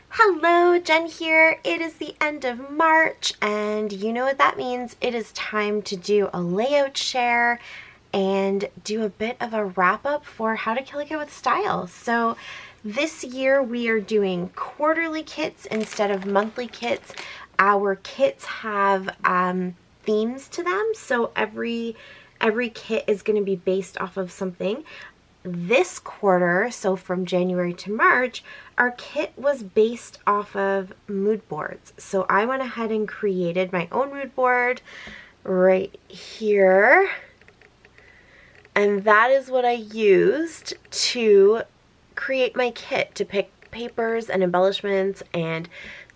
Hello, Jen here. It is the end of March, and you know what that means. It is time to do a layout share and do a bit of a wrap up for how to kill a kit with style. So this year we are doing quarterly kits instead of monthly kits. Our kits have themes to them, so every kit is going to be based off of something. This quarter, so from January to March, our kit was based off of mood boards. So I went ahead and created my own mood board right here. And that is what I used to create my kit, to pick papers and embellishments and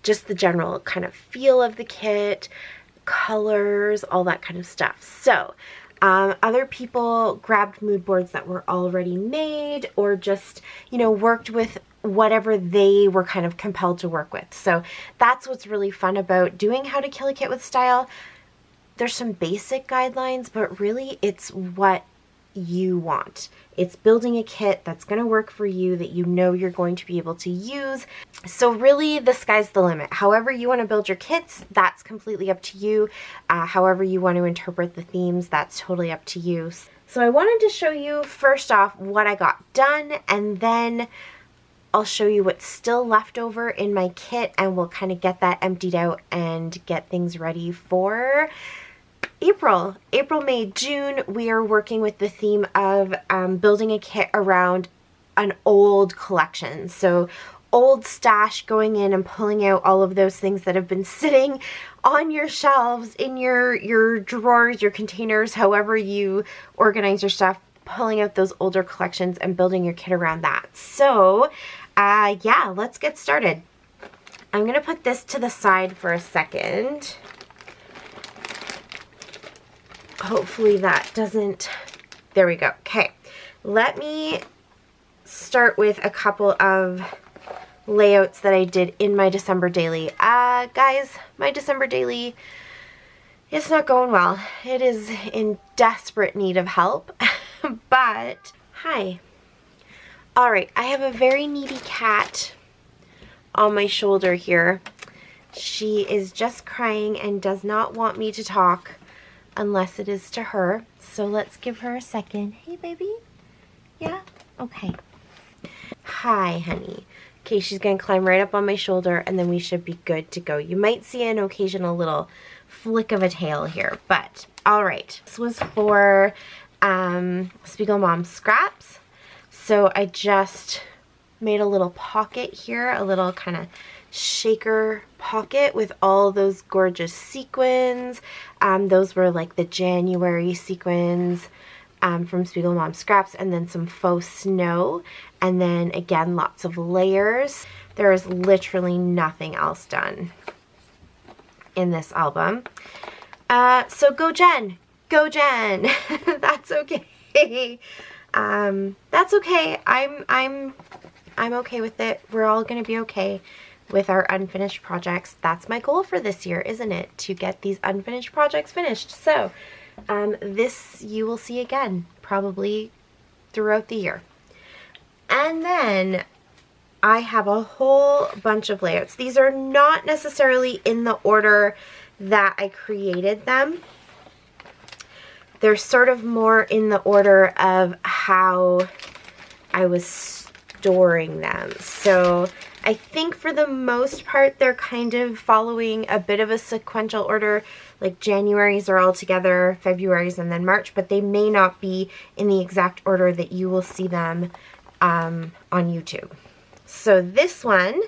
just the general kind of feel of the kit, colors, all that kind of stuff. So other people grabbed mood boards that were already made or just, worked with whatever they were kind of compelled to work with. So that's what's really fun about doing How to Kill a Kit with Style. There's some basic guidelines, but really it's what you want. It's building a kit that's going to work for you, that you know you're going to be able to use. So really the sky's the limit. However you want to build your kits, that's completely up to you. However you want to interpret the themes, that's totally up to you. So I wanted to show you first off what I got done, and then I'll show you what's still left over in my kit, and we'll kind of get that emptied out and get things ready for April, May, June. We are working with the theme of building a kit around an old collection. So old stash, going in and pulling out all of those things that have been sitting on your shelves, in your drawers, your containers, however you organize your stuff, pulling out those older collections and building your kit around that. So yeah, let's get started. I'm going to put this to the side for a second. Hopefully that doesn't, there we go. Okay, let me start with a couple of layouts that I did in my December daily. Guys, my December daily, it's not going well. It is in desperate need of help, but hi. All right, I have a very needy cat on my shoulder here. She is just crying and does not want me to talk unless it is to her. So let's give her a second. Hey, baby. Yeah? Okay. Hi, honey. Okay, she's going to climb right up on my shoulder, and then we should be good to go. You might see an occasional little flick of a tail here, but all right. This was for KaezMum scraps. So I just made a little pocket here, a little kind of shaker pocket with all those gorgeous sequins. Those were like the January sequins from KaezMum scraps, and then some faux snow, and then again lots of layers. There is literally nothing else done in this album. So go Jen, go Jen. That's okay. That's okay. I'm okay with it. We're all gonna be okay with our unfinished projects. That's my goal for this year, isn't it? To get these unfinished projects finished. So this you will see again probably throughout the year. And then I have a whole bunch of layouts. These are not necessarily in the order that I created them. They're sort of more in the order of how I was storing them. So I think for the most part they're kind of following a bit of a sequential order, like January's are all together, February's, and then March, but they may not be in the exact order that you will see them on YouTube. So this one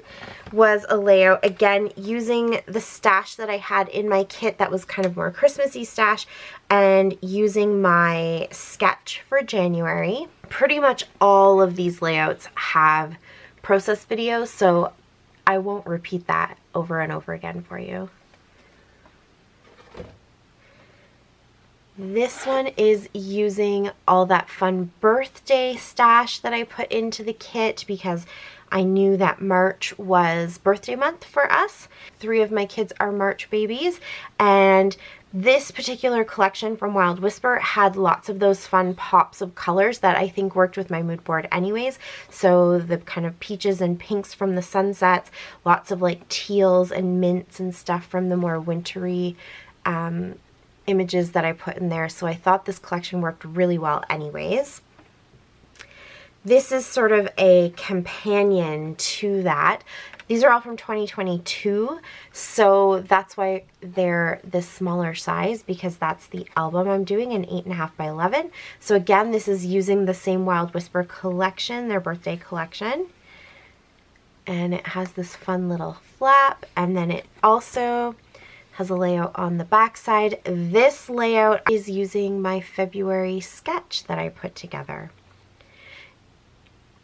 was a layout, again, using the stash that I had in my kit that was kind of more Christmassy stash, and using my sketch for January. Pretty much all of these layouts have process videos, so I won't repeat that over and over again for you. This one is using all that fun birthday stash that I put into the kit because I knew that March was birthday month for us. 3 of my kids are March babies, and This particular collection from Wild Whisper had lots of those fun pops of colors that I think worked with my mood board anyways. So the kind of peaches and pinks from the sunsets, lots of like teals and mints and stuff from the more wintry images that I put in there. So I thought this collection worked really well anyways. This is sort of a companion to that. These are all from 2022, so that's why they're this smaller size, because that's the album I'm doing, an 8.5 by 11. So again, this is using the same Wild Whisper collection, their birthday collection. And it has this fun little flap, and then it also has a layout on the back side. This layout is using my February sketch that I put together.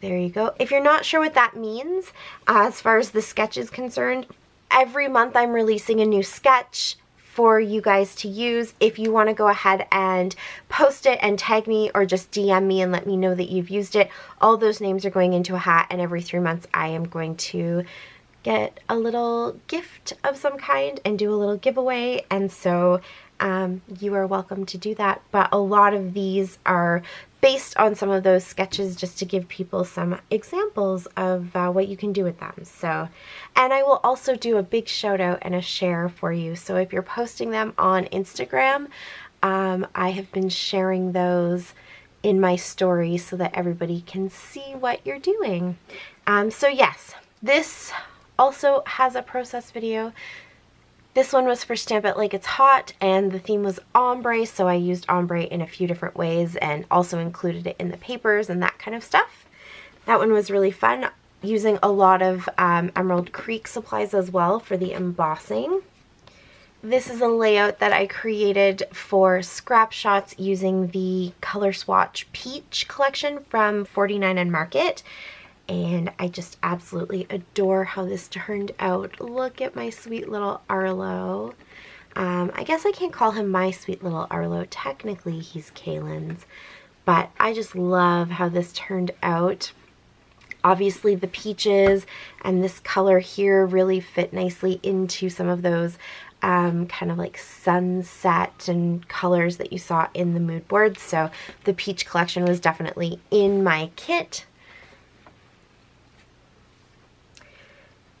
There you go. If you're not sure what that means, as far as the sketch is concerned, every month I'm releasing a new sketch for you guys to use. If you want to go ahead and post it and tag me, or just DM me and let me know that you've used it, all those names are going into a hat, and every 3 months I am going to get a little gift of some kind and do a little giveaway, and so you are welcome to do that. But a lot of these are based on some of those sketches, just to give people some examples of what you can do with them. So, and I will also do a big shout out and a share for you. So if you're posting them on Instagram, I have been sharing those in my story so that everybody can see what you're doing. So yes, this also has a process video. This one was for Stamp It Like It's Hot, and the theme was ombre, so I used ombre in a few different ways and also included it in the papers and that kind of stuff. That one was really fun, using a lot of Emerald Creek supplies as well for the embossing. This is a layout that I created for scrap shots using the Color Swatch Peach collection from 49 and Market. And I just absolutely adore how this turned out. Look at my sweet little Arlo. I guess I can't call him my sweet little Arlo. Technically, he's Kaylin's. But I just love how this turned out. Obviously, the peaches and this color here really fit nicely into some of those kind of like sunset and colors that you saw in the mood board. So the peach collection was definitely in my kit.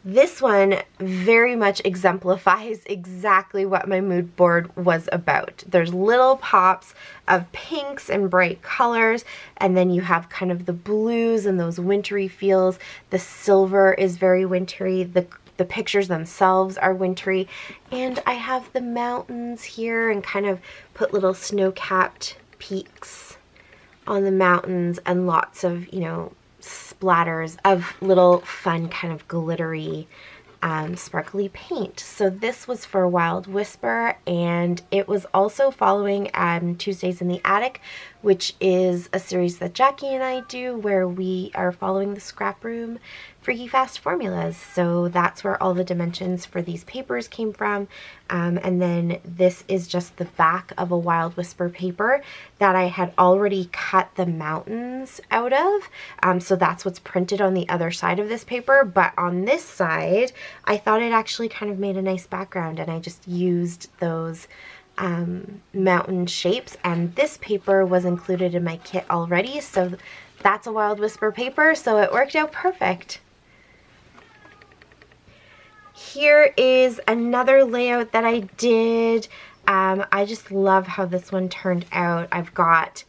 This one very much exemplifies exactly what my mood board was about. There's little pops of pinks and bright colors, and then you have kind of the blues and those wintry feels. The silver is very wintry. The pictures themselves are wintry. And I have the mountains here and kind of put little snow-capped peaks on the mountains and lots of, you know, splatters of little fun kind of glittery sparkly paint. So this was for Wild Whisper, and it was also following Tuesdays in the Attic, which is a series that Jackie and I do where we are following the scrap room Freaky Fast formulas. So that's where all the dimensions for these papers came from. And then this is just the back of a Wild Whisper paper that I had already cut the mountains out of. So that's what's printed on the other side of this paper. But on this side, I thought it actually kind of made a nice background, and I just used those mountain shapes, and this paper was included in my kit already, so that's a Wild Whisper paper, so it worked out perfect. Here is another layout that I did. I just love how this one turned out. I've got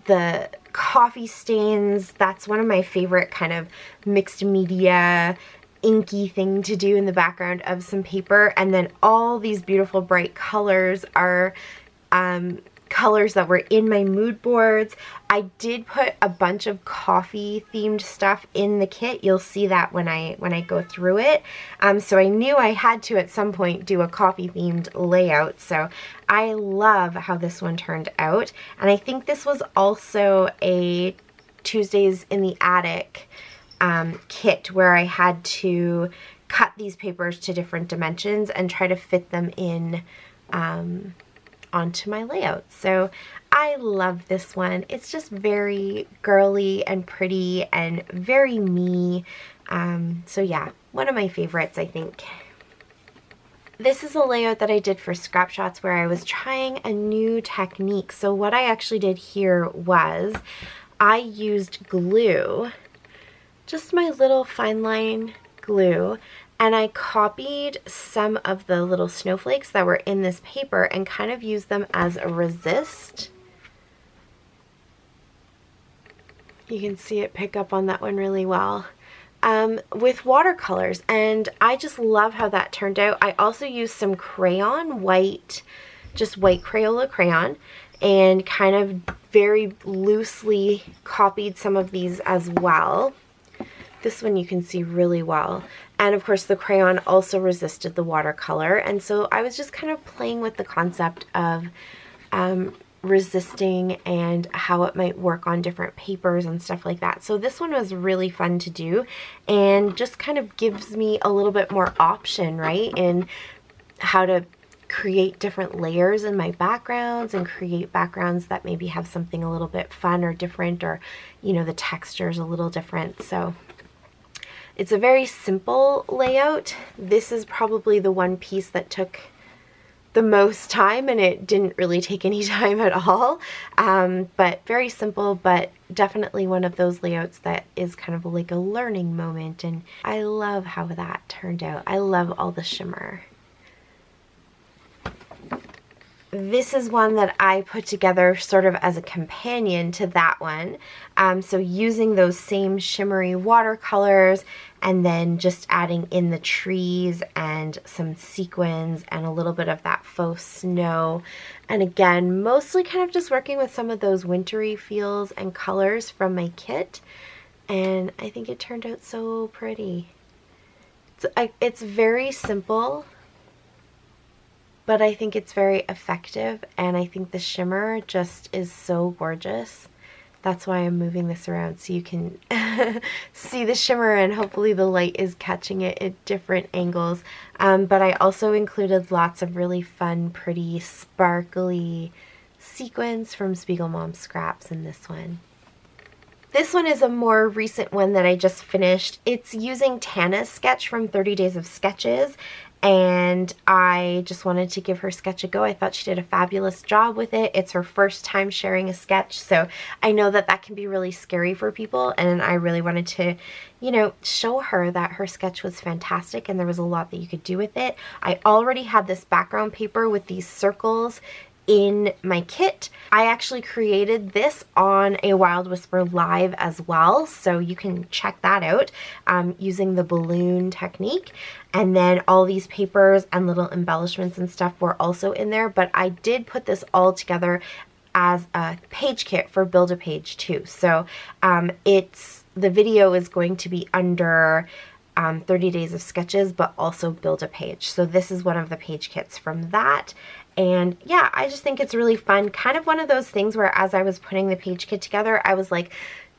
the coffee stains. That's one of my favorite kind of mixed media inky thing to do in the background of some paper. And then all these beautiful bright colors are colors that were in my mood boards. I did put a bunch of coffee themed stuff in the kit. You'll see that when I go through it. So I knew I had to at some point do a coffee themed layout. So I love how this one turned out. And I think this was also a Tuesdays in the Attic kit where I had to cut these papers to different dimensions and try to fit them in onto my layout. So I love this one. It's just very girly and pretty and very me. So yeah, one of my favorites, I think. This is a layout that I did for scrap shots where I was trying a new technique. So what I actually did here was I used glue, just my little fine line glue, and I copied some of the little snowflakes that were in this paper and kind of used them as a resist. You can see it pick up on that one really well. With watercolors, and I just love how that turned out. I also used some crayon, just white Crayola crayon, and kind of very loosely copied some of these as well. This one you can see really well. And of course the crayon also resisted the watercolor, and so I was just kind of playing with the concept of resisting and how it might work on different papers and stuff like that. So this one was really fun to do and just kind of gives me a little bit more option, right, in how to create different layers in my backgrounds and create backgrounds that maybe have something a little bit fun or different, or, you know, the texture is a little different. So it's a very simple layout. This is probably the one piece that took the most time, and it didn't really take any time at all, but very simple, but definitely one of those layouts that is kind of like a learning moment, and I love how that turned out. I love all the shimmer. This is one that I put together sort of as a companion to that one. So using those same shimmery watercolors and then just adding in the trees and some sequins and a little bit of that faux snow. And again, mostly kind of just working with some of those wintry feels and colors from my kit. And I think it turned out so pretty. It's very simple, but I think it's very effective, and I think the shimmer just is so gorgeous. That's why I'm moving this around so you can see the shimmer, and hopefully the light is catching it at different angles. But I also included lots of really fun, pretty, sparkly sequins from KaezMum scraps in this one. This one is a more recent one that I just finished. It's using Tana's sketch from 30 Days of Sketches, and I just wanted to give her sketch a go. I thought she did a fabulous job with it. It's her first time sharing a sketch, so I know that that can be really scary for people, and I really wanted to, you know, show her that her sketch was fantastic and there was a lot that you could do with it. I already had this background paper with these circles in my kit. I actually created this on a Wild Whisper live as well, so you can check that out using the balloon technique. And then all these papers and little embellishments and stuff were also in there, but I did put this all together as a page kit for Build-A-Page too. So the video is going to be under 30 Days of Sketches, but also Build-A-Page. So this is one of the page kits from that. And yeah, I just think it's really fun. Kind of one of those things where as I was putting the page kit together, I was like,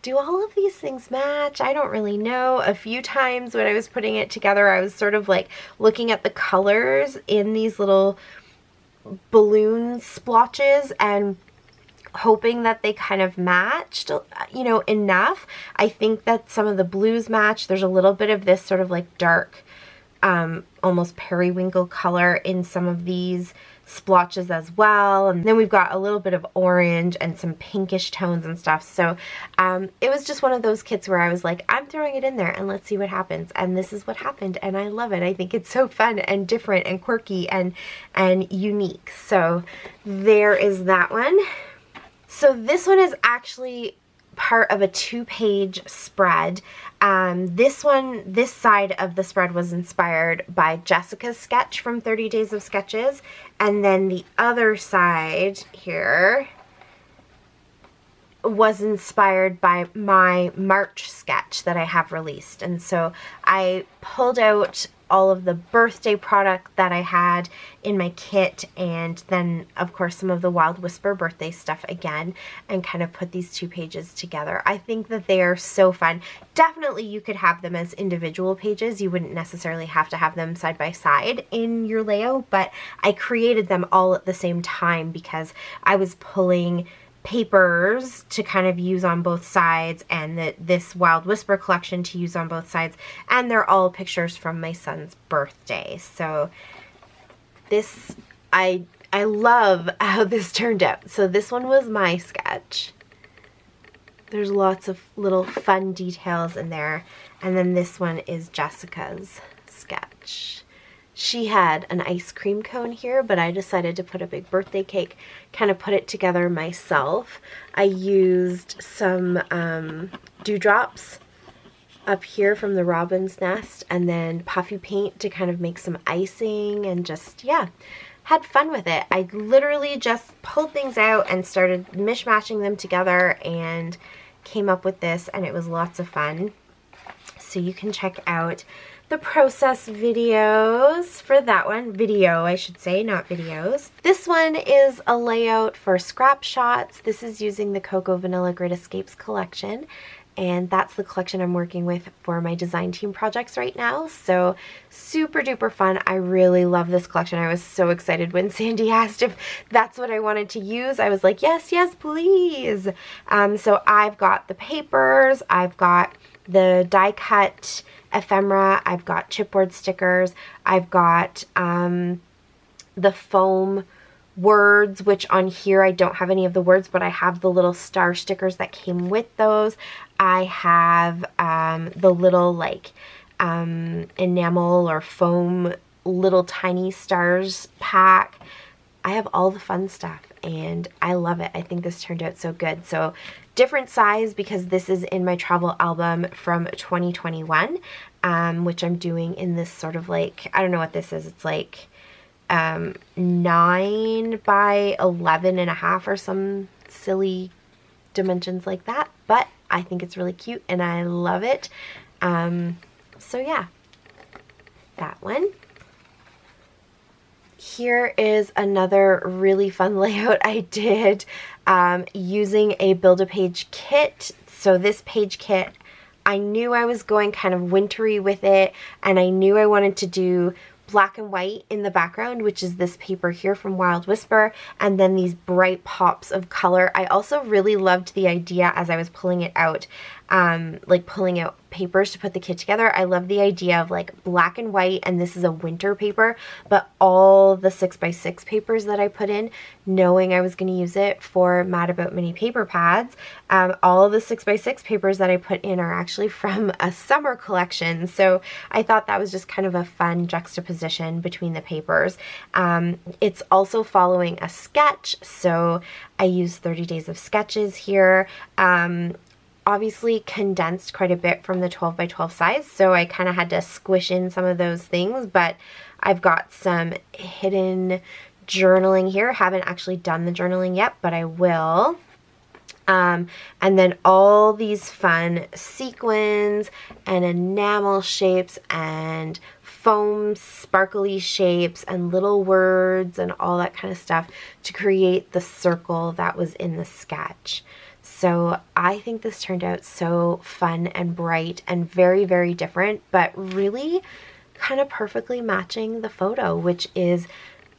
do all of these things match? I don't really know. A few times when I was putting it together, I was sort of like looking at the colors in these little balloon splotches and hoping that they kind of matched, you know, enough. I think that some of the blues match. There's a little bit of this sort of like dark, almost periwinkle color in some of these splotches as well, and then we've got a little bit of orange and some pinkish tones and stuff. So it was just one of those kits where I was like, I'm throwing it in there and let's see what happens, and this is what happened, and I love it. I think it's so fun and different and quirky and unique. So there is that one. So this one is actually part of a 2-page spread. This side of the spread was inspired by Jessica's sketch from 30 Days of Sketches, and then the other side here was inspired by my March sketch that I have released. And so I pulled out all of the birthday product that I had in my kit, and then of course some of the Wild Whisper birthday stuff again, and kind of put these 2 pages together. I think that they are so fun. Definitely you could have them as individual pages. You wouldn't necessarily have to have them side by side in your layout, but I created them all at the same time because I was pulling papers to kind of use on both sides, and this Wild Whisper collection to use on both sides, and they're all pictures from my son's birthday. So this, I love how this turned out. So this one was my sketch. There's lots of little fun details in there. And then this one is Jessica's sketch. She had an ice cream cone here, but I decided to put a big birthday cake, kind of put it together myself. I used some dewdrops up here from the robin's nest, and then puffy paint to kind of make some icing, and just, yeah, had fun with it. I literally just pulled things out and started mishmashing them together and came up with this, and it was lots of fun. So you can check out the process videos for that one. Video, I should say, not videos. This one is a layout for scrap shots. This is using the Cocoa Vanilla Grid Escapes collection, and that's the collection I'm working with for my design team projects right now. So super duper fun. I really love this collection. I was so excited when Sandy asked if that's what I wanted to use. I was like, yes, yes, please. So I've got the papers, I've got the die cut ephemera, I've got chipboard stickers, I've got the foam words, which on here I don't have any of the words, but I have the little star stickers that came with those. I have the little like enamel or foam little tiny stars pack. I have all the fun stuff and I love it. I think this turned out so good. So different size because this is in my travel album from 2021, which I'm doing in this sort of like, I don't know what this is. It's like 9 by 11.5 or some silly dimensions like that, but I think it's really cute and I love it. So yeah, that one. Here is another really fun layout I did using a Build-A-Page kit. So this page kit, I knew I was going kind of wintry with it, and I knew I wanted to do black and white in the background, which is this paper here from Wild Whisper, and then these bright pops of color. I also really loved the idea as I was pulling it out, like pulling out papers to put the kit together. I love the idea of like black and white, and this is a winter paper, but all the 6x6 papers that I put in, knowing I was going to use it for Mad About Mini paper pads, all the 6x6 papers that I put in are actually from a summer collection. So I thought that was just kind of a fun juxtaposition between the papers. It's also following a sketch, so I used 30 days of sketches here. Obviously condensed quite a bit from the 12 by 12 size, so I kind of had to squish in some of those things, but I've got some hidden journaling here. Haven't actually done the journaling yet, but I will. And then all these fun sequins and enamel shapes and foam sparkly shapes and little words and all that kind of stuff to create the circle that was in the sketch. So I think this turned out so fun and bright and very, very different, but really kind of perfectly matching the photo, which is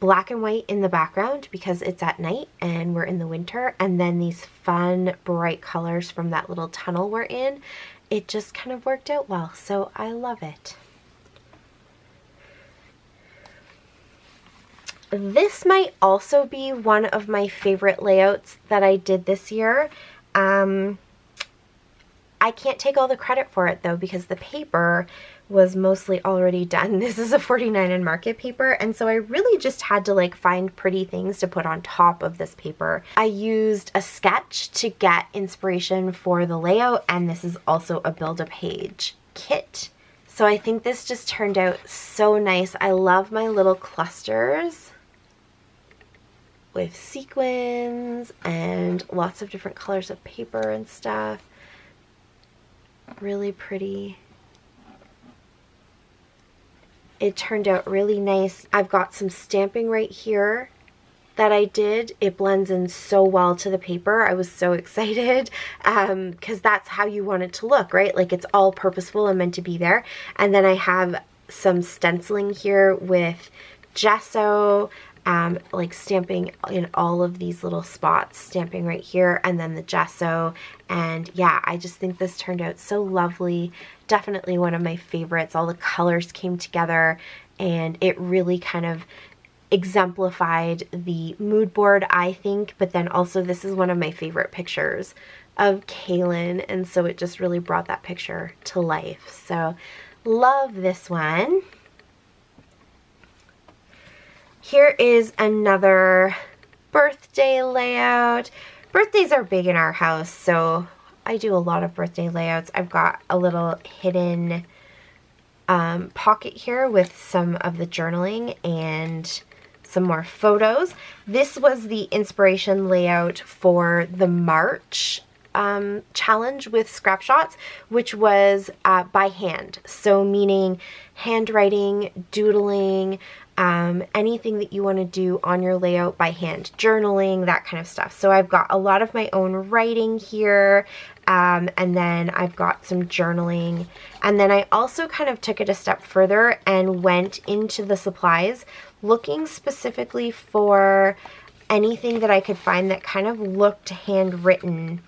black and white in the background because it's at night and we're in the winter, and then these fun bright colors from that little tunnel we're in. It just kind of worked out well, so I love it. This might also be one of my favorite layouts that I did this year. I can't take all the credit for it though because the paper was mostly already done. This is a 49 and Market paper, and so I really just had to like find pretty things to put on top of this paper. I used a sketch to get inspiration for the layout, and this is also a Build-A-Page kit. So I think this just turned out so nice. I love my little clusters with sequins and lots of different colors of paper and stuff. Really pretty. It turned out really nice. I've got some stamping right here that I did. It blends in so well to the paper. I was so excited because that's how you want it to look, right? Like it's all purposeful and meant to be there. And then I have some stenciling here with gesso, like stamping in all of these little spots, stamping right here, and then the gesso. And yeah, I just think this turned out so lovely. Definitely one of my favorites. All the colors came together and it really kind of exemplified the mood board, I think, but then also this is one of my favorite pictures of Kaylin, and so it just really brought that picture to life. So love this one. Here is another birthday layout. Birthdays are big in our house, so I do a lot of birthday layouts. I've got a little hidden pocket here with some of the journaling and some more photos. This was the inspiration layout for the March challenge with scrap shots, which was by hand. So meaning handwriting, doodling, anything that you want to do on your layout by hand, journaling, that kind of stuff. So I've got a lot of my own writing here, and then I've got some journaling, and then I also kind of took it a step further and went into the supplies looking specifically for anything that I could find that kind of looked handwritten,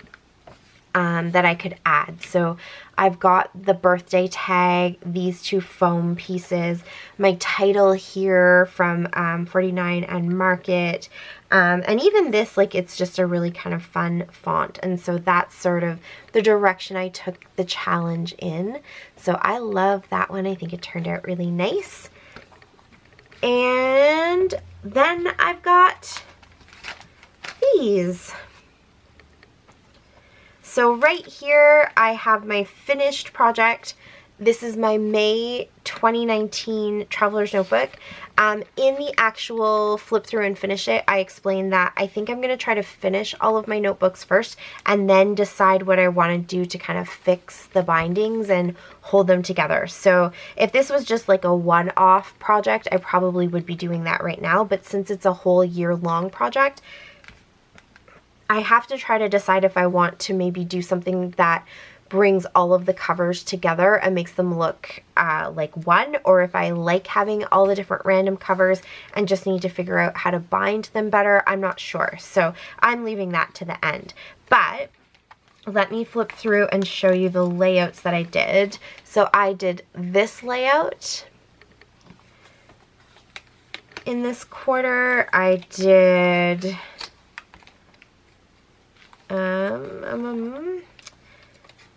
that I could add. So I've got the birthday tag, these two foam pieces, my title here from 49 and Market, and even this, like, it's just a really kind of fun font, and so that's sort of the direction I took the challenge in. So I love that one. I think it turned out really nice. And then I've got these. So right here I have my finished project. This is my May 2019 Traveler's Notebook. In the actual flip through and finish it, I explained that I think I'm going to try to finish all of my notebooks first and then decide what I want to do to kind of fix the bindings and hold them together. So if this was just like a one-off project, I probably would be doing that right now. But since it's a whole year-long project, I have to try to decide if I want to maybe do something that brings all of the covers together and makes them look like one, or if I like having all the different random covers and just need to figure out how to bind them better. I'm not sure, so I'm leaving that to the end. But let me flip through and show you the layouts that I did. So I did this layout in this quarter. I did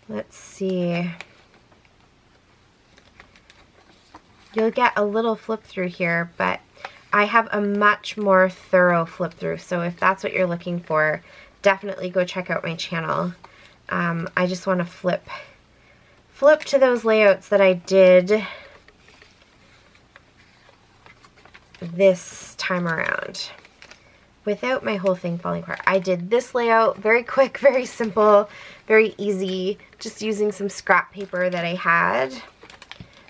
let's see. You'll get a little flip through here, but I have a much more thorough flip through. So if that's what you're looking for, definitely go check out my channel. I just want to flip to those layouts that I did this time around, without my whole thing falling apart. I did this layout, very quick, very simple, very easy, just using some scrap paper that I had.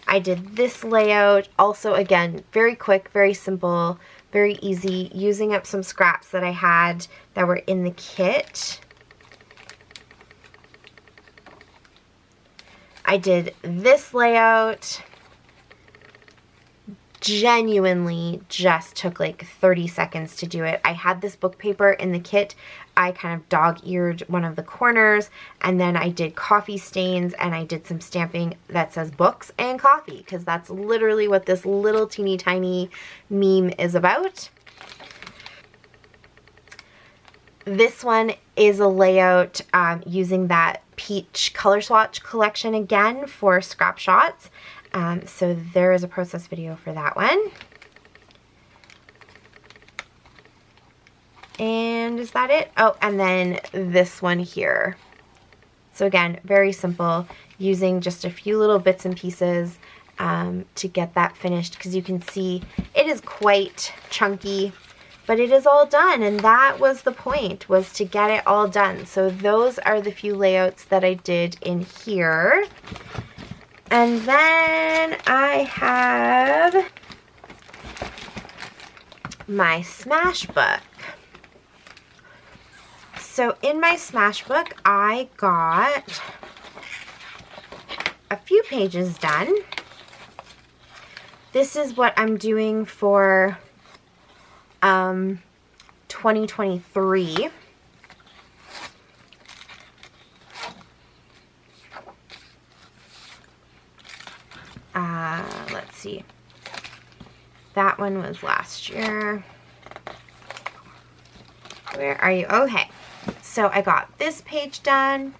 I did this layout, also again, very quick, very simple, very easy, using up some scraps that I had that were in the kit. I did this layout. Genuinely just took like 30 seconds to do it. I had this book paper in the kit. I kind of dog-eared one of the corners, and then I did coffee stains, and I did some stamping that says books and coffee, because that's literally what this little teeny tiny meme is about. This one is a layout using that peach color swatch collection again for scrap shots. So there is a process video for that one. And is that it? Oh, and then this one here. So again, very simple, using just a few little bits and pieces to get that finished, because you can see it is quite chunky, but it is all done, and that was the point, was to get it all done. So those are the few layouts that I did in here. And then I have my Smash book. So in my Smash book, I got a few pages done. This is what I'm doing for 2023. Let's see. That one was last year. Where are you? Okay. So I got this page done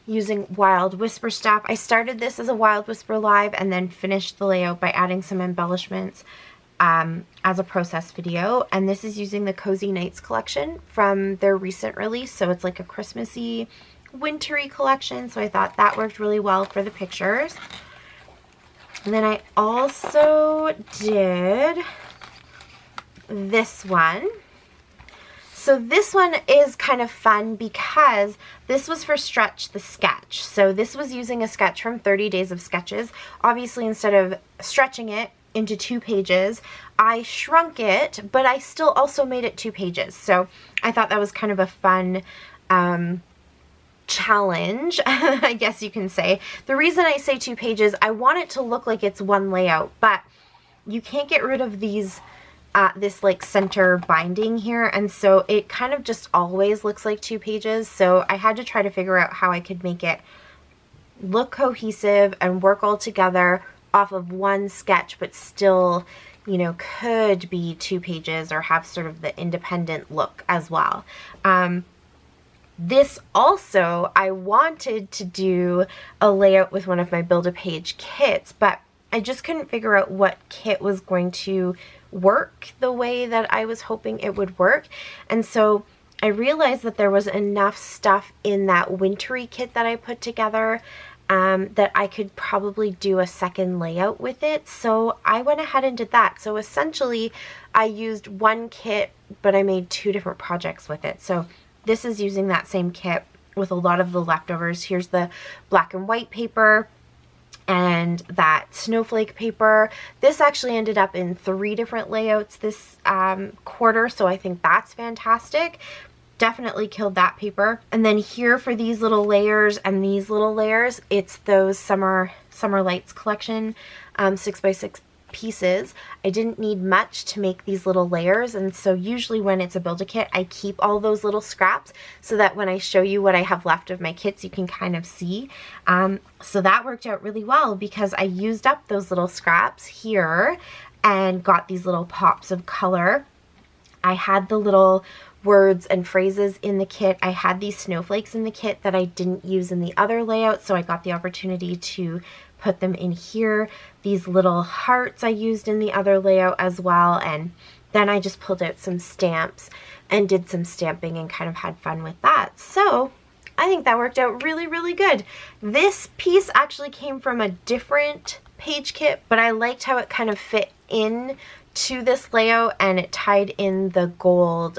using Wild Whisper stuff. I started this as a Wild Whisper live and then finished the layout by adding some embellishments as a process video. And this is using the Cozy Nights collection from their recent release. So it's like a Christmassy, wintry collection. So I thought that worked really well for the pictures. And then I also did this one. So this one is kind of fun because this was for Stretch the Sketch. So this was using a sketch from 30 Days of Sketches. Obviously, instead of stretching it into 2 pages, I shrunk it, but I still also made it 2 pages. So I thought that was kind of a fun challenge, I guess you can say. The reason I say 2 pages, I want it to look like it's one layout, but you can't get rid of these this like center binding here, and so it kind of just always looks like 2 pages. So I had to try to figure out how I could make it look cohesive and work all together off of one sketch, but still, you know, could be 2 pages or have sort of the independent look as well. This also, I wanted to do a layout with one of my Build-A-Page kits, but I just couldn't figure out what kit was going to work the way that I was hoping it would work. And so I realized that there was enough stuff in that wintry kit that I put together that I could probably do a second layout with it. So I went ahead and did that. So essentially I used one kit, but I made 2 different projects with it. So this is using that same kit with a lot of the leftovers. Here's the black and white paper and that snowflake paper. This actually ended up in 3 different layouts this quarter, so I think that's fantastic. Definitely killed that paper. And then here for these little layers and these little layers, it's those Summer Lights collection 6x6 pieces. I didn't need much to make these little layers, and so usually when it's a Build-A-Kit, I keep all those little scraps so that when I show you what I have left of my kits, you can kind of see. So that worked out really well because I used up those little scraps here and got these little pops of color. I had the little words and phrases in the kit. I had these snowflakes in the kit that I didn't use in the other layout, so I got the opportunity to put them in here. These little hearts I used in the other layout as well, and then I just pulled out some stamps and did some stamping and kind of had fun with that. So I think that worked out really, really good. This piece actually came from a different page kit, but I liked how it kind of fit in to this layout, and it tied in the gold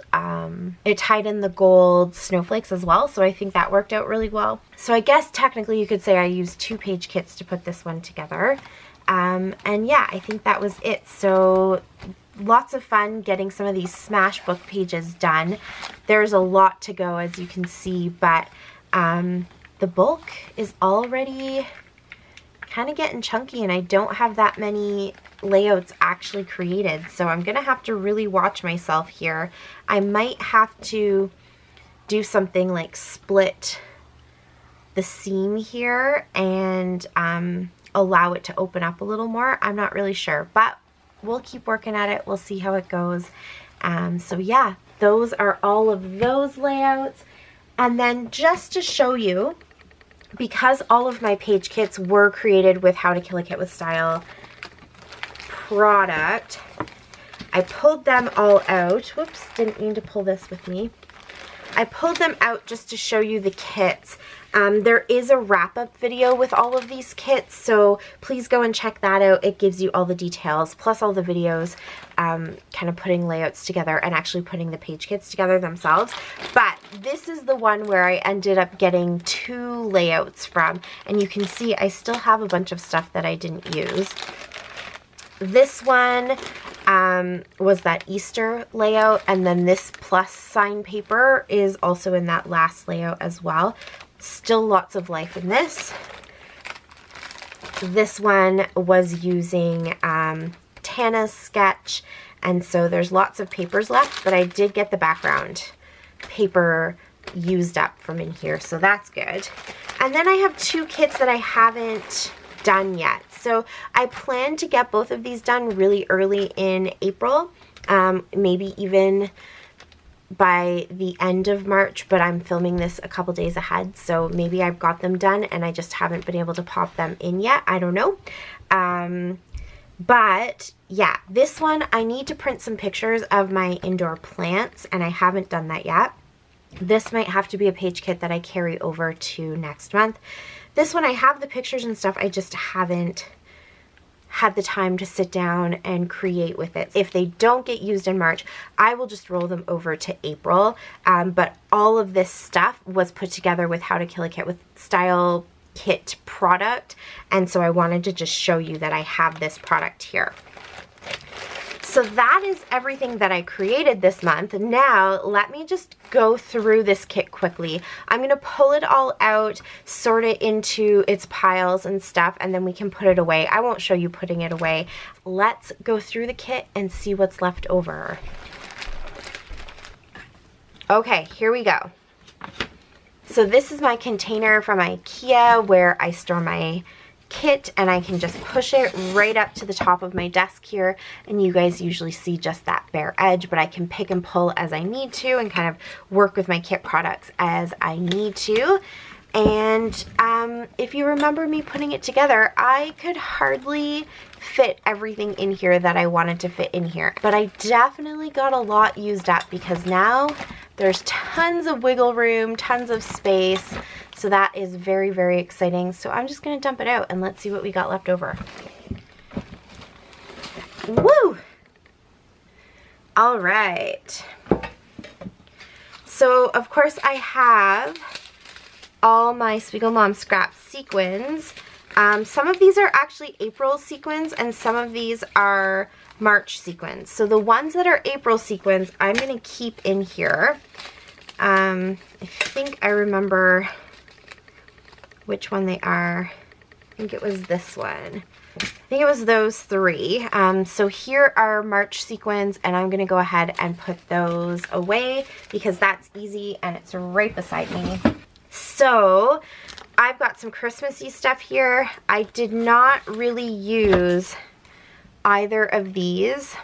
snowflakes as well, so I think that worked out really well. So I guess technically you could say I used 2 page kits to put this one together, and yeah, I think that was it. So lots of fun getting some of these smash book pages done. There's a lot to go, as you can see, but the bulk is already kind of getting chunky, and I don't have that many layouts actually created, so I'm gonna have to really watch myself here. I might have to do something like split the seam here and allow it to open up a little more. I'm not really sure, but we'll keep working at it. We'll see how it goes. So yeah, those are all of those layouts. And then just to show you, because all of my page kits were created with How to Kill a Kit with Style product, I pulled them all out. Whoops, didn't mean to pull this with me. I pulled them out just to show you the kits. There is a wrap-up video with all of these kits, so please go and check that out. It gives you all the details, plus all the videos, kind of putting layouts together and actually putting the page kits together themselves. But this is the one where I ended up getting 2 layouts from, and you can see I still have a bunch of stuff that I didn't use. This one was that Easter layout, and then this plus sign paper is also in that last layout as well. Still lots of life in this. This one was using Tana's sketch, and so there's lots of papers left, but I did get the background paper used up from in here, so that's good. And then I have 2 kits that I haven't done yet. So I plan to get both of these done really early in April, maybe even by the end of March, but I'm filming this a couple days ahead, so maybe I've got them done and I just haven't been able to pop them in yet. I don't know. But yeah, this one I need to print some pictures of my indoor plants, and I haven't done that yet. This might have to be a page kit that I carry over to next month. This one I have the pictures and stuff, I just haven't had the time to sit down and create with it. If they don't get used in March, I will just roll them over to April. But all of this stuff was put together with How to Kill a Kit with Style Kit product, and so I wanted to just show you that I have this product here. So that is everything that I created this month. Now let me just go through this kit quickly. I'm going to pull it all out, sort it into its piles and stuff, and then we can put it away. I won't show you putting it away. Let's go through the kit and see what's left over. Okay, here we go. So this is my container from IKEA where I store my kit, and I can just push it right up to the top of my desk here, and you guys usually see just that bare edge, but I can pick and pull as I need to and kind of work with my kit products as I need to. And if you remember me putting it together, I could hardly fit everything in here that I wanted to fit in here, but I definitely got a lot used up because now there's tons of wiggle room, tons of space. So that is very, very exciting. So I'm just going to dump it out and let's see what we got left over. Woo! All right. So of course I have all my Spiegelmom Scrap sequins. Some of these are actually April sequins and some of these are March sequins. So the ones that are April sequins, I'm going to keep in here. I think I remember which one they are. I think it was this one. I think it was those three. So here are March sequins, and I'm going to go ahead and put those away because that's easy and it's right beside me. So I've got some Christmassy stuff here. I did not really use either of these.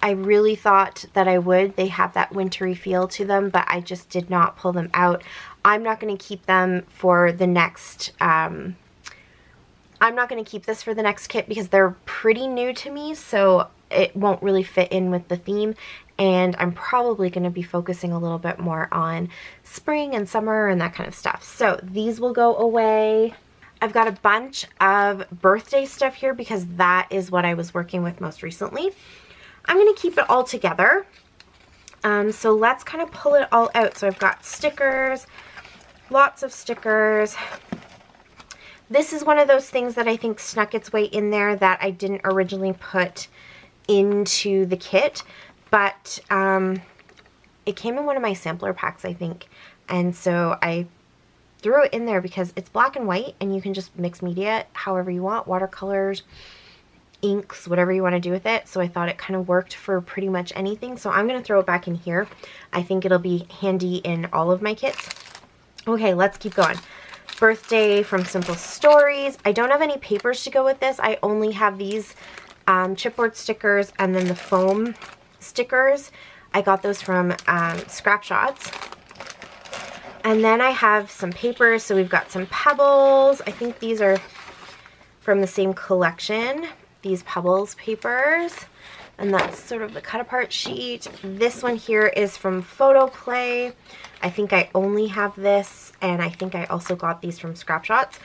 I really thought that I would. They have that wintry feel to them, but I just did not pull them out. I'm not going to keep them for the next, I'm not going to keep this for the next kit because they're pretty new to me, so it won't really fit in with the theme, and I'm probably going to be focusing a little bit more on spring and summer and that kind of stuff. So these will go away. I've got a bunch of birthday stuff here because that is what I was working with most recently. I'm going to keep it all together. So let's kind of pull it all out. So I've got stickers, lots of stickers. This is one of those things that I think snuck its way in there that I didn't originally put into the kit, but it came in one of my sampler packs, I think, and so I threw it in there because it's black and white and you can just mix media however you want, watercolors, inks, whatever you want to do with it. So I thought it kind of worked for pretty much anything, so I'm going to throw it back in here. I think it'll be handy in all of my kits. Okay, let's keep going. Birthday from Simple Stories. I don't have any papers to go with this. I only have these chipboard stickers and then the foam stickers. I got those from Scrap Shots. And then I have some papers. So we've got some Pebbles. I think these are from the same collection. These Pebbles papers. And that's sort of the cut apart sheet. This one here is from Photo Play. I think I only have this, and I think I also got these from Scrap Shots.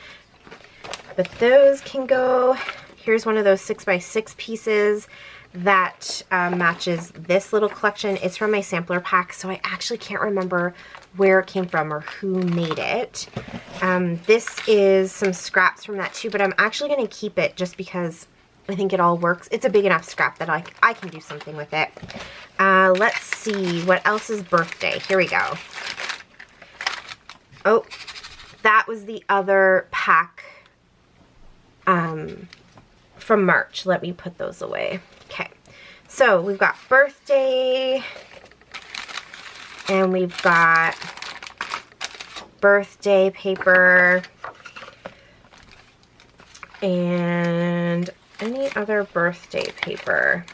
But those can go. Here's one of those 6x6 pieces that matches this little collection. It's from my sampler pack, so I actually can't remember where it came from or who made it. This is some scraps from that too, but I'm actually going to keep it just because I think it all works. It's a big enough scrap that I can do something with it. Let's see, what else is birthday? Here we go. Oh, that was the other pack from March. Let me put those away. Okay, so we've got birthday, and we've got birthday paper, and any other birthday paper.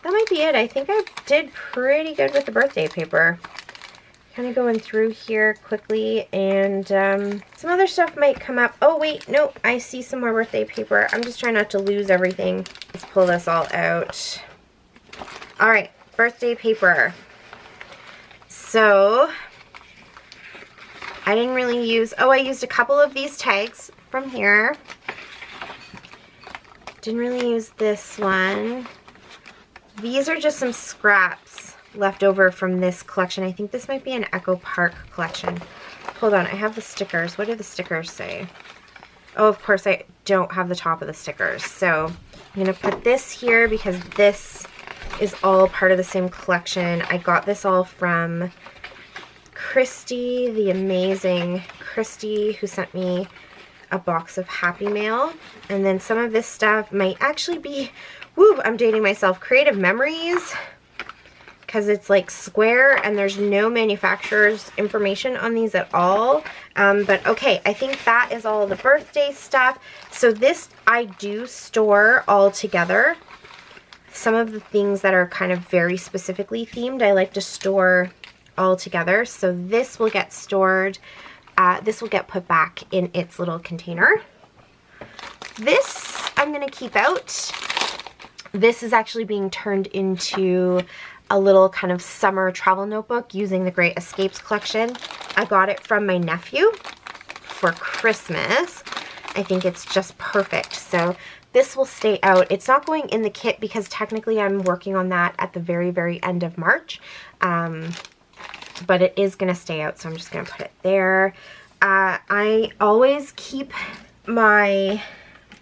That might be it. I think I did pretty good with the birthday paper. Kind of going through here quickly, and some other stuff might come up. Oh wait, no, I see some more birthday paper. I'm just trying not to lose everything. Let's pull this all out. All right, birthday paper. So I didn't really use, I used a couple of these tags from here. Didn't really use this one. These are just some scraps left over from this collection. I think this might be an Echo Park collection. Hold on, I have the stickers. What do the stickers say? Oh, of course I don't have the top of the stickers. So I'm gonna put this here because this is all part of the same collection. I got this all from Christy, the amazing Christy, who sent me a box of Happy Mail. And then some of this stuff might actually be, woo, I'm dating myself, Creative Memories, because it's like square and there's no manufacturer's information on these at all. But okay, I think that is all the birthday stuff. So this I do store all together. Some of the things that are kind of very specifically themed, I like to store all together. So this will get stored, this will get put back in its little container. This I'm gonna keep out. This is actually being turned into a little kind of summer travel notebook using the Great Escapes collection. I got it from my nephew for Christmas. I think it's just perfect. So this will stay out. It's not going in the kit because technically I'm working on that at the very, very end of March. But it is going to stay out, so I'm just going to put it there. I always keep my,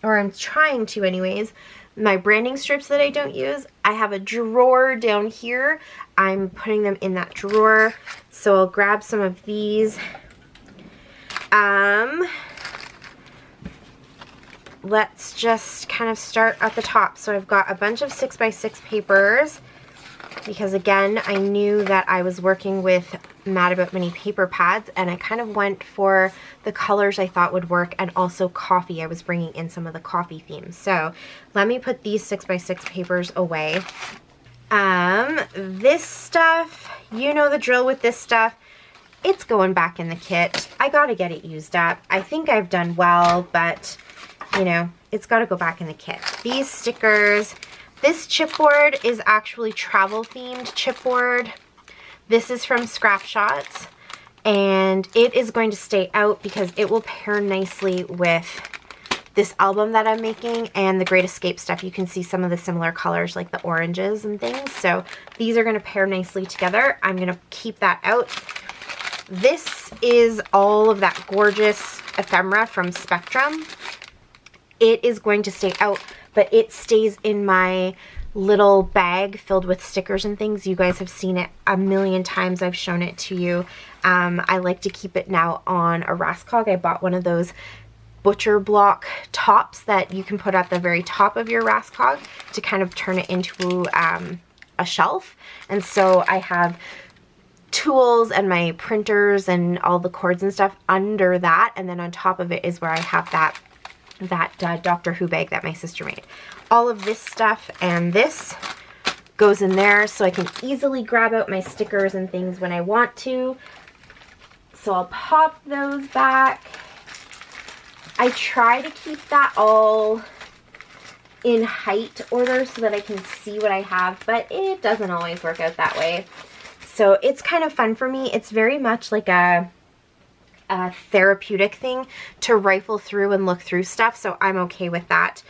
or I'm trying to anyways, my branding strips that I don't use. I have a drawer down here. I'm putting them in that drawer. So I'll grab some of these. Let's just kind of start at the top. So I've got a bunch of 6x6 papers because again, I knew that I was working with Mad About Mini paper pads, and I kind of went for the colors I thought would work, and also coffee. I was bringing in some of the coffee themes. So let me put these 6x6 papers away. This stuff, you know the drill with this stuff. It's going back in the kit. I gotta get it used up. I think I've done well, but you know, it's gotta go back in the kit. These stickers, this chipboard is actually travel themed chipboard. This is from Scrap Shots, and it is going to stay out because it will pair nicely with this album that I'm making and the Great Escape stuff. You can see some of the similar colors like the oranges and things. So these are going to pair nicely together. I'm going to keep that out. This is all of that gorgeous ephemera from Spectrum. It is going to stay out, but it stays in my little bag filled with stickers and things. You guys have seen it a million times. I've shown it to you. I like to keep it now on a Raskog. I bought one of those butcher block tops that you can put at the very top of your Raskog to kind of turn it into a shelf. And so I have tools and my printers and all the cords and stuff under that, and then on top of it is where I have that Doctor Who bag that my sister made. All of this stuff and this goes in there so I can easily grab out my stickers and things when I want to. So I'll pop those back. I try to keep that all in height order so that I can see what I have, but it doesn't always work out that way. So it's kind of fun for me. It's very much like a therapeutic thing to rifle through and look through stuff, so I'm okay with that.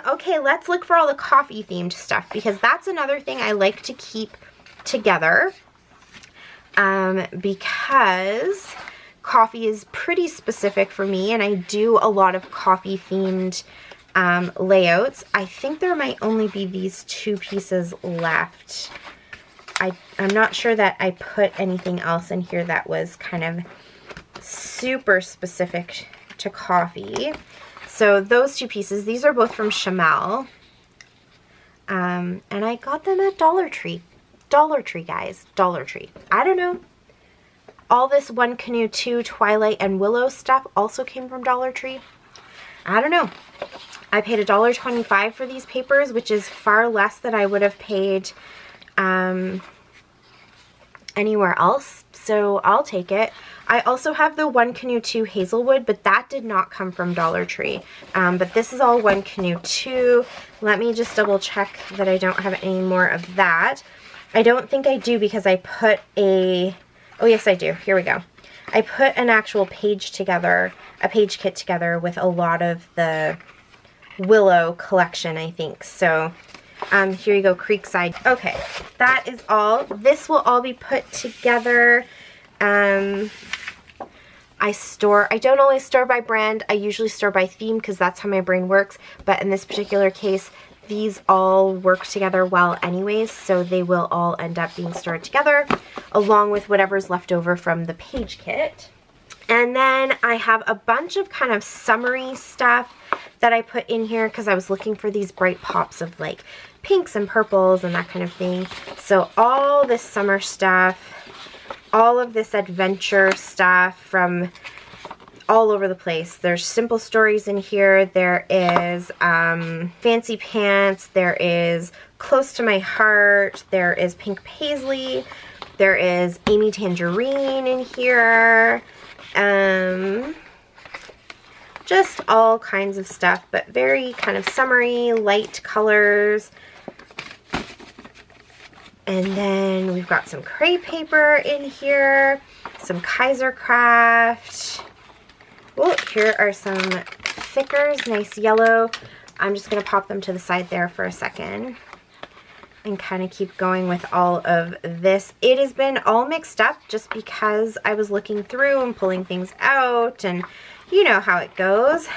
Okay, let's look for all the coffee themed stuff because that's another thing I like to keep together because coffee is pretty specific for me and I do a lot of coffee themed layouts. I think there might only be these two pieces left. I'm not sure that I put anything else in here that was kind of super specific to coffee. So those two pieces, these are both from Chamel. And I got them at Dollar Tree. Dollar Tree, guys. Dollar Tree. I don't know. All this One Canoe 2, Twilight, and Willow stuff also came from Dollar Tree. I don't know. I paid $1.25 for these papers, which is far less than I would have paid anywhere else, so I'll take it. I also have the One Canoe 2 Hazelwood, but that did not come from Dollar Tree. But this is all One Canoe 2. Let me just double check that I don't have any more of that. I don't think I do because I put a... Oh, yes, I do. Here we go. I put an actual page together, a page kit together with a lot of the Willow collection, I think. So, here you go, Creekside. Okay, that is all. This will all be put together. I don't always store by brand. I usually store by theme because that's how my brain works. But in this particular case, these all work together well anyways, so they will all end up being stored together along with whatever's left over from the page kit. And then I have a bunch of kind of summery stuff that I put in here because I was looking for these bright pops of like pinks and purples and that kind of thing. So all this summer stuff, all of this adventure stuff from all over the place. There's simple stories in here. There is Fancy Pants. There is Close to My Heart. There is Pink Paisley. There is Amy Tangerine in here. Just all kinds of stuff, but very kind of summery, light colors. And then we've got some crepe paper in here, some Kaiser Craft. Oh, here are some thickers, nice yellow. I'm just going to pop them to the side there for a second and kind of keep going with all of this. It has been all mixed up just because I was looking through and pulling things out, and you know how it goes.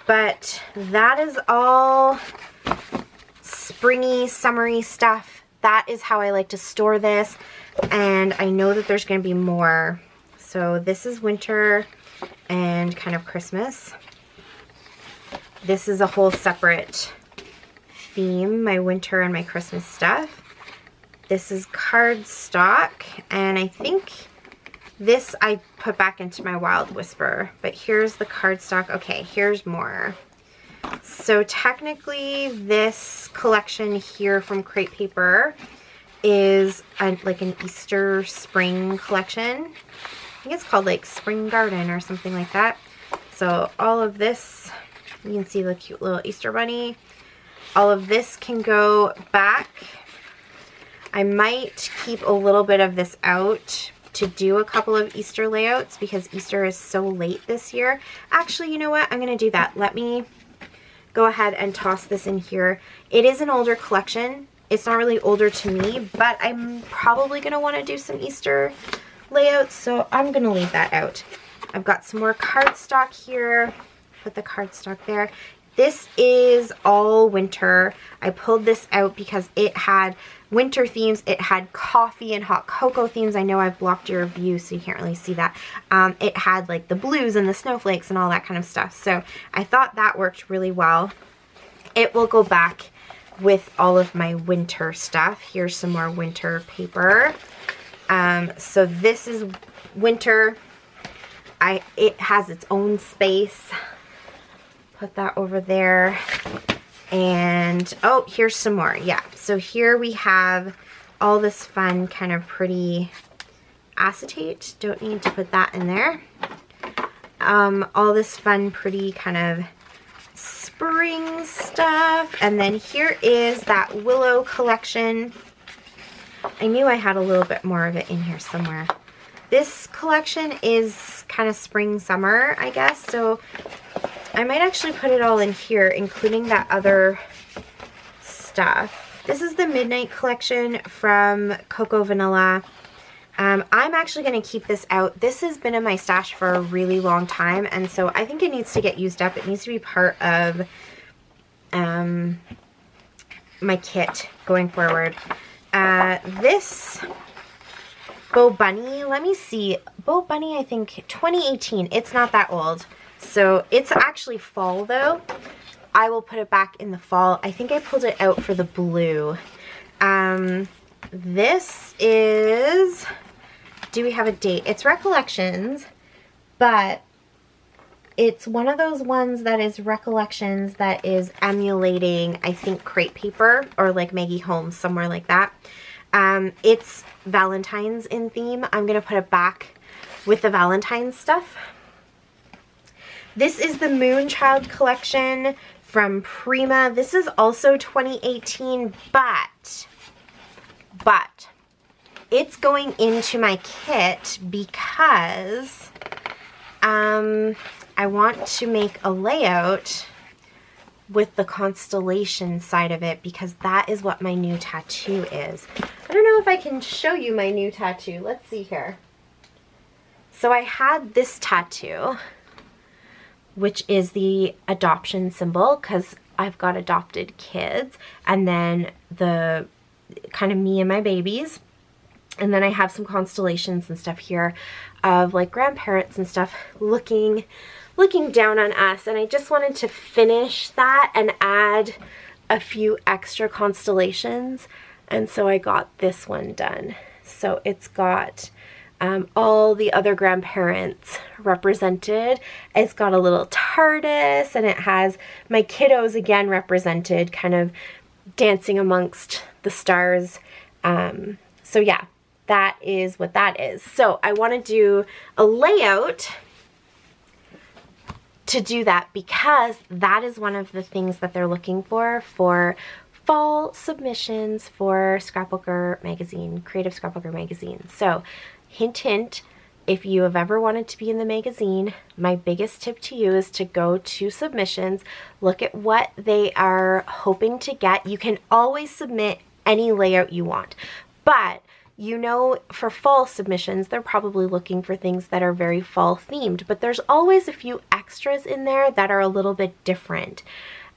But that is all springy, summery stuff. That is how I like to store this, and I know that there's going to be more. So this is winter and kind of Christmas. This is a whole separate theme, my winter and my Christmas stuff. This is cardstock, and I think this I put back into my Wild Whisper, but here's the cardstock. Okay, here's more. So technically this collection here from Crepe Paper is like an Easter spring collection. I think it's called like Spring Garden or something like that. So all of this, you can see the cute little Easter bunny. All of this can go back. I might keep a little bit of this out to do a couple of Easter layouts because Easter is so late this year. Actually, you know what? I'm going to do that. Let me go ahead and toss this in here. It is an older collection. It's not really older to me, but I'm probably going to want to do some Easter layouts, so I'm going to leave that out. I've got some more cardstock here. Put the cardstock there. This is all winter. I pulled this out because it had winter themes. It had coffee and hot cocoa themes. I know I've blocked your view so you can't really see that. It had like the blues and the snowflakes and all that kind of stuff. So I thought that worked really well. It will go back with all of my winter stuff. Here's some more winter paper. So this is winter. It has its own space. Put that over there. And oh, here's some more. Yeah, so here we have all this fun kind of pretty acetate. Don't need to put that in there. All this fun pretty kind of spring stuff. And then here is that Willow collection. I knew I had a little bit more of it in here somewhere. This collection is kind of spring summer, I guess, so I might actually put it all in here, including that other stuff. This is the Midnight collection from Cocoa Vanilla. I'm actually going to keep this out. This has been in my stash for a really long time, and so I think it needs to get used up. It needs to be part of my kit going forward. This Bo Bunny, let me see. Bo Bunny, I think 2018. It's not that old. So it's actually fall though. I will put it back in the fall. I think I pulled it out for the blue. This is, do we have a date? It's Recollections, but It's one of those ones that is Recollections that is emulating, I think, crepe paper or like Maggie Holmes, somewhere like that. It's Valentine's in theme. I'm going to put it back with the Valentine's stuff. This is the Moonchild collection from Prima. This is also 2018, but it's going into my kit because I want to make a layout with the constellation side of it because that is what my new tattoo is. I don't know if I can show you my new tattoo. Let's see here. So I had this tattoo, which is the adoption symbol because I've got adopted kids, and then the kind of me and my babies. And then I have some constellations and stuff here of like grandparents and stuff looking down on us. And I just wanted to finish that and add a few extra constellations. And so I got this one done. So it's got all the other grandparents represented. It's got a little TARDIS, and it has my kiddos again represented, kind of dancing amongst the stars. So yeah, that is what that is. So I want to do a layout to do that because that is one of the things that they're looking for fall submissions for Scrapbooker magazine, Creative Scrapbooker magazine. So hint, hint, if you have ever wanted to be in the magazine, my biggest tip to you is to go to submissions, look at what they are hoping to get. You can always submit any layout you want, but you know, for fall submissions, they're probably looking for things that are very fall themed, but there's always a few extras in there that are a little bit different.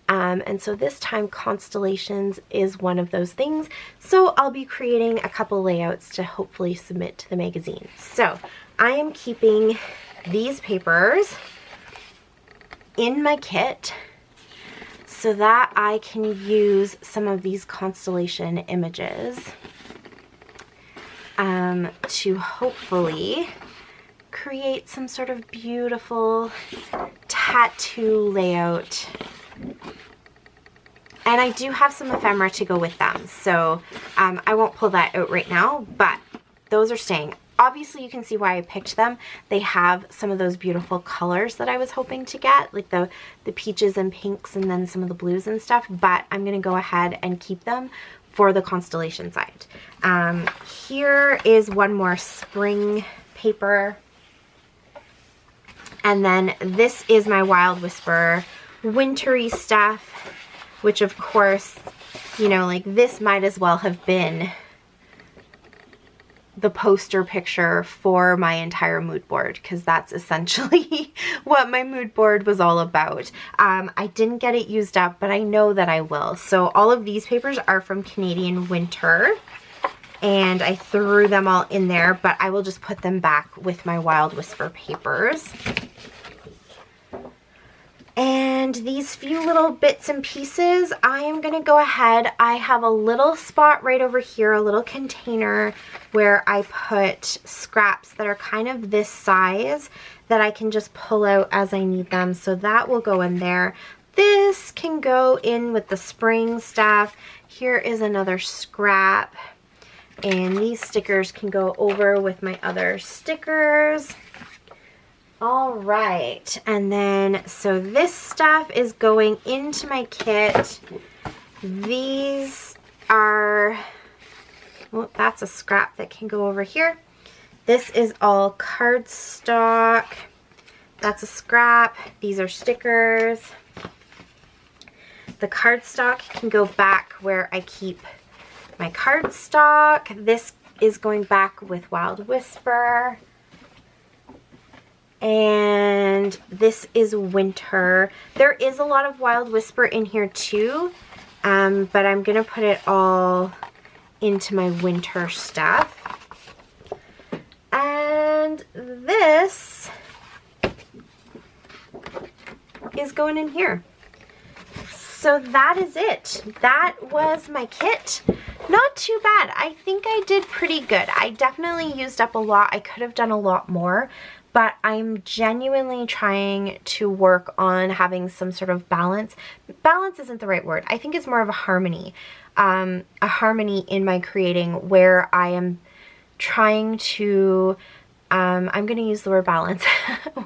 And so this time constellations is one of those things. So I'll be creating a couple layouts to hopefully submit to the magazine. So I am keeping these papers in my kit so that I can use some of these constellation images to hopefully create some sort of beautiful tattoo layout. And I do have some ephemera to go with them, so I won't pull that out right now, but those are staying. Obviously you can see why I picked them. They have some of those beautiful colors that I was hoping to get, like the peaches and pinks and then some of the blues and stuff, but I'm going to go ahead and keep them for the constellation side. Here is one more spring paper. And then this is my Wild Whisper wintry stuff, which of course, you know, like this might as well have been the poster picture for my entire mood board, because that's essentially what my mood board was all about. I didn't get it used up, but I know that I will. So all of these papers are from Canadian Winter, and I threw them all in there, but I will just put them back with my Wild Whisper papers. And these few little bits and pieces, I am going to go ahead. I have a little spot right over here, a little container where I put scraps that are kind of this size that I can just pull out as I need them. So that will go in there. This can go in with the spring stuff. Here is another scrap. And these stickers can go over with my other stickers. All right, and then so this stuff is going into my kit. These are, well, that's a scrap that can go over here. This is all cardstock. That's a scrap. These are stickers. The cardstock can go back where I keep my cardstock. This is going back with Wild Whisper. And this is winter. There is a lot of Wild Whisper in here too, but I'm gonna put it all into my winter stuff. And this is going in here. So that is it. That was my kit. Not too bad. I think I did pretty good. I definitely used up a lot. I could have done a lot more, but I'm genuinely trying to work on having some sort of balance. Balance isn't the right word. I think it's more of a harmony in my creating, where I am trying to, I'm going to use the word balance,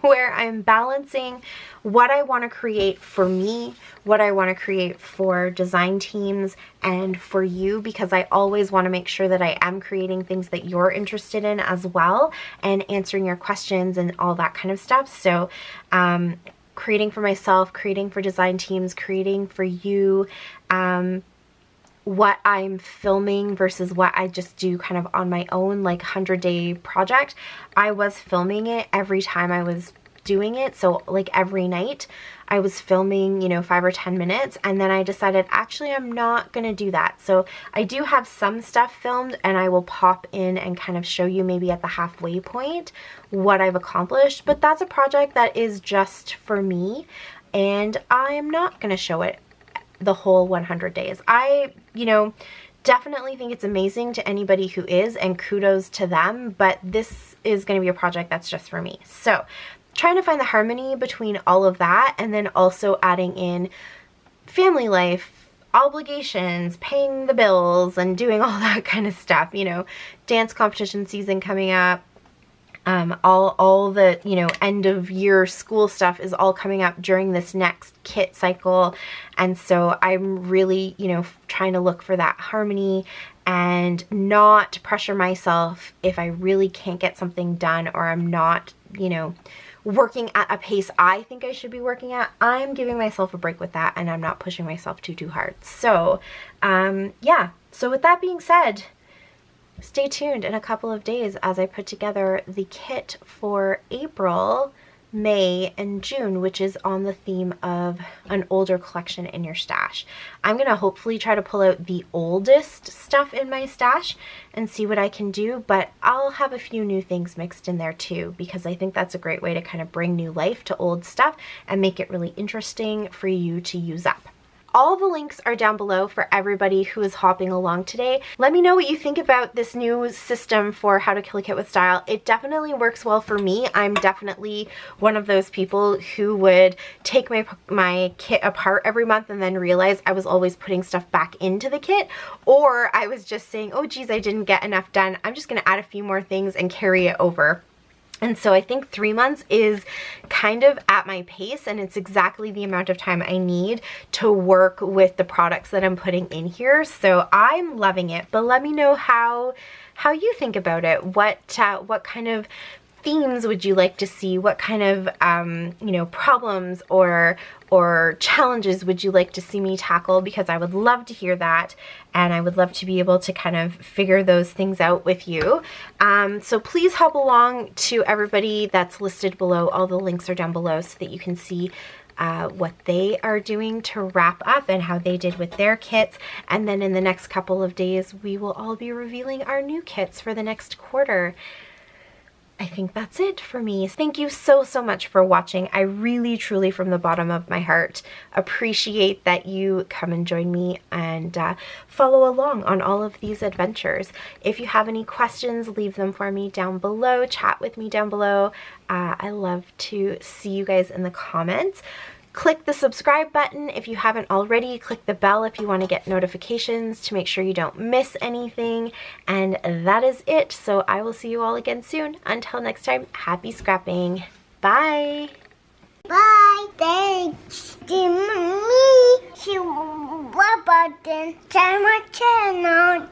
where I'm balancing what I want to create for me, what I want to create for design teams, and for you, because I always want to make sure that I am creating things that you're interested in as well, and answering your questions and all that kind of stuff. So creating for myself, creating for design teams, creating for you, what I'm filming versus what I just do kind of on my own, like 100-day project. I was filming it every time I was doing it. So like every night I was filming, you know, 5 or 10 minutes, and then I decided actually I'm not gonna do that. So I do have some stuff filmed, and I will pop in and kind of show you maybe at the halfway point what I've accomplished, but that's a project that is just for me, and I am not gonna show it the whole 100 days. I, you know, definitely think it's amazing to anybody who is, and kudos to them, but this is going to be a project that's just for me. So trying to find the harmony between all of that, and then also adding in family life, obligations, paying the bills, and doing all that kind of stuff, you know, dance competition season coming up. All the, you know, end of year school stuff is all coming up during this next kit cycle. And so I'm really, you know, trying to look for that harmony and not pressure myself if I really can't get something done, or I'm not, you know, working at a pace I think I should be working at. I'm giving myself a break with that, and I'm not pushing myself too hard. So, yeah. So with that being said, stay tuned in a couple of days as I put together the kit for April, May, and June, which is on the theme of an older collection in your stash. I'm going to hopefully try to pull out the oldest stuff in my stash and see what I can do, but I'll have a few new things mixed in there too, because I think that's a great way to kind of bring new life to old stuff and make it really interesting for you to use up. All the links are down below for everybody who is hopping along today. Let me know what you think about this new system for how to kill a kit with style. It definitely works well for me. I'm definitely one of those people who would take my kit apart every month and then realize I was always putting stuff back into the kit, or I was just saying, oh geez, I didn't get enough done. I'm just gonna add a few more things and carry it over. And so I think 3 months is kind of at my pace, and it's exactly the amount of time I need to work with the products that I'm putting in here. So I'm loving it, but let me know how you think about it. What kind of themes would you like to see? What kind of you know, problems or challenges would you like to see me tackle? Because I would love to hear that, and I would love to be able to kind of figure those things out with you. So please hop along to everybody that's listed below. All the links are down below so that you can see what they are doing to wrap up and how they did with their kits. And then in the next couple of days, we will all be revealing our new kits for the next quarter. I think that's it for me. Thank you so much for watching. I really, truly, from the bottom of my heart, appreciate that you come and join me and follow along on all of these adventures. If you have any questions, leave them for me down below. Chat with me down below. I love to see you guys in the comments. Click the subscribe button if you haven't already. Click the bell if you want to get notifications to make sure you don't miss anything. And that is it. So I will see you all again soon. Until next time, happy scrapping. Bye. Bye. Thanks to me. To button to my channel.